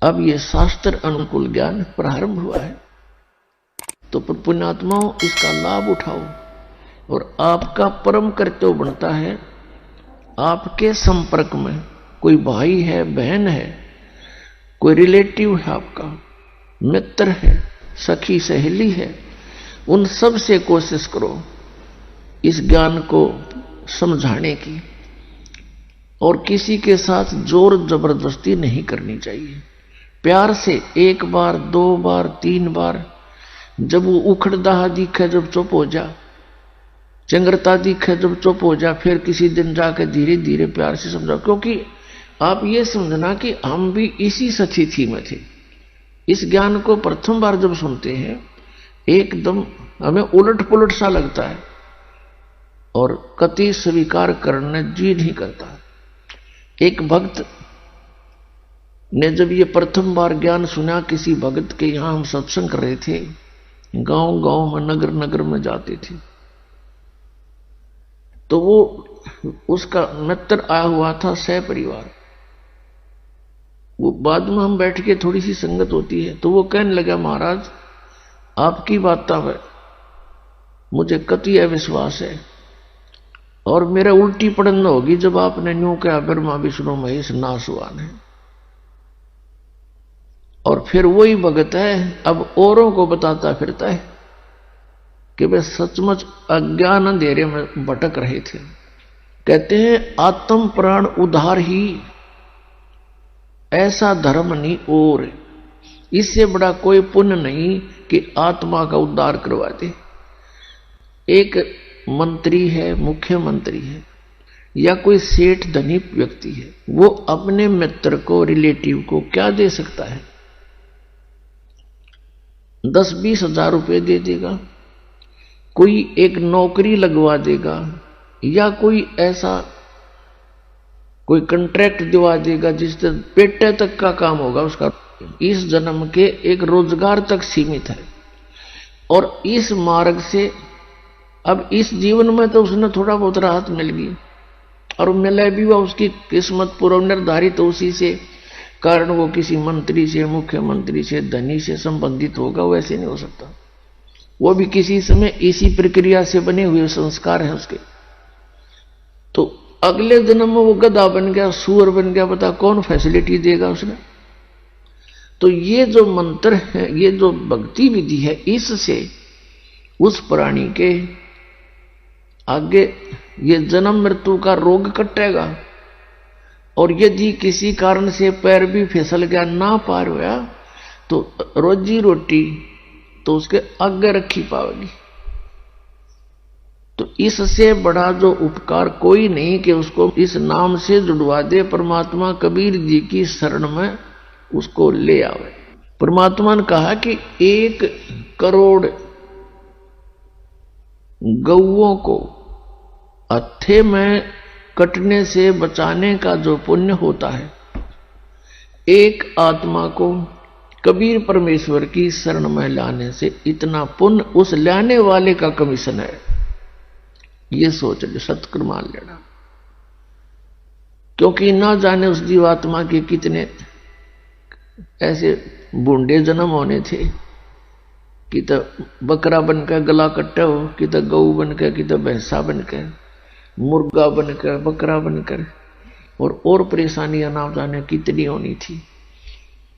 अब ये शास्त्र अनुकूल ज्ञान प्रारंभ हुआ है, तो पुण्यात्माओं इसका लाभ उठाओ। और आपका परम कर्तव्य बनता है, आपके संपर्क में कोई भाई है, बहन है, कोई रिलेटिव है, आपका मित्र है, सखी सहेली है, उन सब से कोशिश करो इस ज्ञान को समझाने की। और किसी के साथ जोर जबरदस्ती नहीं करनी चाहिए। प्यार से एक बार, दो बार, तीन बार, जब वो उखड़दाहा दिखे जब चुप हो जा, चंगरता दिखे जब चुप हो जा, फिर किसी दिन जाकर धीरे धीरे प्यार से समझाओ। क्योंकि आप ये समझना कि हम भी इसी स्थिति में थे। इस ज्ञान को प्रथम बार जब सुनते हैं एकदम हमें उलट पुलट सा लगता है और कति स्वीकार करने जी नहीं करता। एक भक्त ने जब ये प्रथम बार ज्ञान सुना, किसी भगत के यहां हम सत्संग कर रहे थे, गांव गांव में, नगर नगर में जाते थे, तो वो उसका मित्र आया हुआ था, सह परिवार। वो बाद में हम बैठ के थोड़ी सी संगत होती है, तो वो कहने लगा, महाराज आपकी बातों में मुझे कति अविश्वास है और मेरा उल्टी पड़न होगी जब आपने न्यू कहा ब्रह्मा विष्णु महेश नासवान है। और फिर वही भगत है अब औरों को बताता फिरता है कि वे सचमुच अज्ञान अंधेरे में भटक रहे थे। कहते हैं आत्म प्राण उद्धार ही ऐसा धर्म नहीं, और इससे बड़ा कोई पुण्य नहीं कि आत्मा का उद्धार करवा दे। एक मंत्री है, मुख्यमंत्री है, या कोई सेठ धनी व्यक्ति है, वो अपने मित्र को, रिलेटिव को क्या दे सकता है? 10-20 हजार रुपए दे देगा, कोई एक नौकरी लगवा देगा, या कोई ऐसा कोई कॉन्ट्रैक्ट दिवा देगा जिससे पेटे तक का काम होगा उसका, इस जन्म के एक रोजगार तक सीमित है। और इस मार्ग से अब इस जीवन में तो उसने थोड़ा बहुत राहत मिल गई, और मिले भी हुआ उसकी किस्मत पूर्व निर्धारित, तो उसी से कारण वो किसी मंत्री से, मुख्यमंत्री से, धनी से संबंधित होगा। वैसे नहीं हो सकता, वो भी किसी समय इसी प्रक्रिया से बने हुए संस्कार हैं उसके। तो अगले जन्म में वो गधा बन गया, सूअर बन गया, बता कौन फैसिलिटी देगा उसने? तो ये जो मंत्र है, ये जो भक्ति विधि है, इससे उस प्राणी के आगे ये जन्म मृत्यु का रोग कटेगा। और यदि किसी कारण से पैर भी फिसल गया, ना पार हुआ, तो रोजी रोटी तो उसके आगे रखी पाएगी। तो इससे बड़ा जो उपकार कोई नहीं कि उसको इस नाम से जुड़वा दे। परमात्मा कबीर जी की शरण में उसको ले आवे। परमात्मा ने कहा कि 1 करोड़ गौओं को हत्थे में कटने से बचाने का जो पुण्य होता है, एक आत्मा को कबीर परमेश्वर की शरण में लाने से इतना पुण्य उस लाने वाले का कमीशन है। ये सोच ले, सत्कर मान लेना। क्योंकि ना जाने उस जीवात्मा के कितने ऐसे बूंदे जन्म होने थे कि तो बकरा बनकर गला कट्टा हो, कि तो गऊ बनकर, कि तो भैंसा बनकर, मुर्गा बनकर, बकरा बनकर, और परेशानियां ना जाने कितनी होनी थी।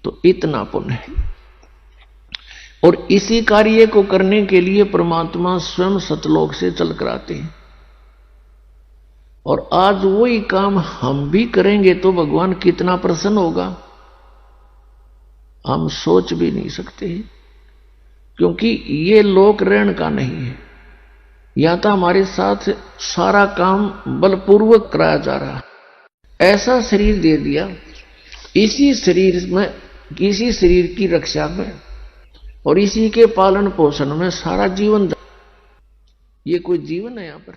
तो इतना पुण्य है। और इसी कार्य को करने के लिए परमात्मा स्वयं सतलोक से चल कर आते हैं। और आज वही काम हम भी करेंगे तो भगवान कितना प्रसन्न होगा, हम सोच भी नहीं सकते। क्योंकि ये लोक ऋण का नहीं है, या तो हमारे साथ सारा काम बलपूर्वक कराया जा रहा है। ऐसा शरीर दे दिया, इसी शरीर में, इसी शरीर की रक्षा में और इसी के पालन पोषण में सारा जीवन। ये कोई जीवन है यहां पर?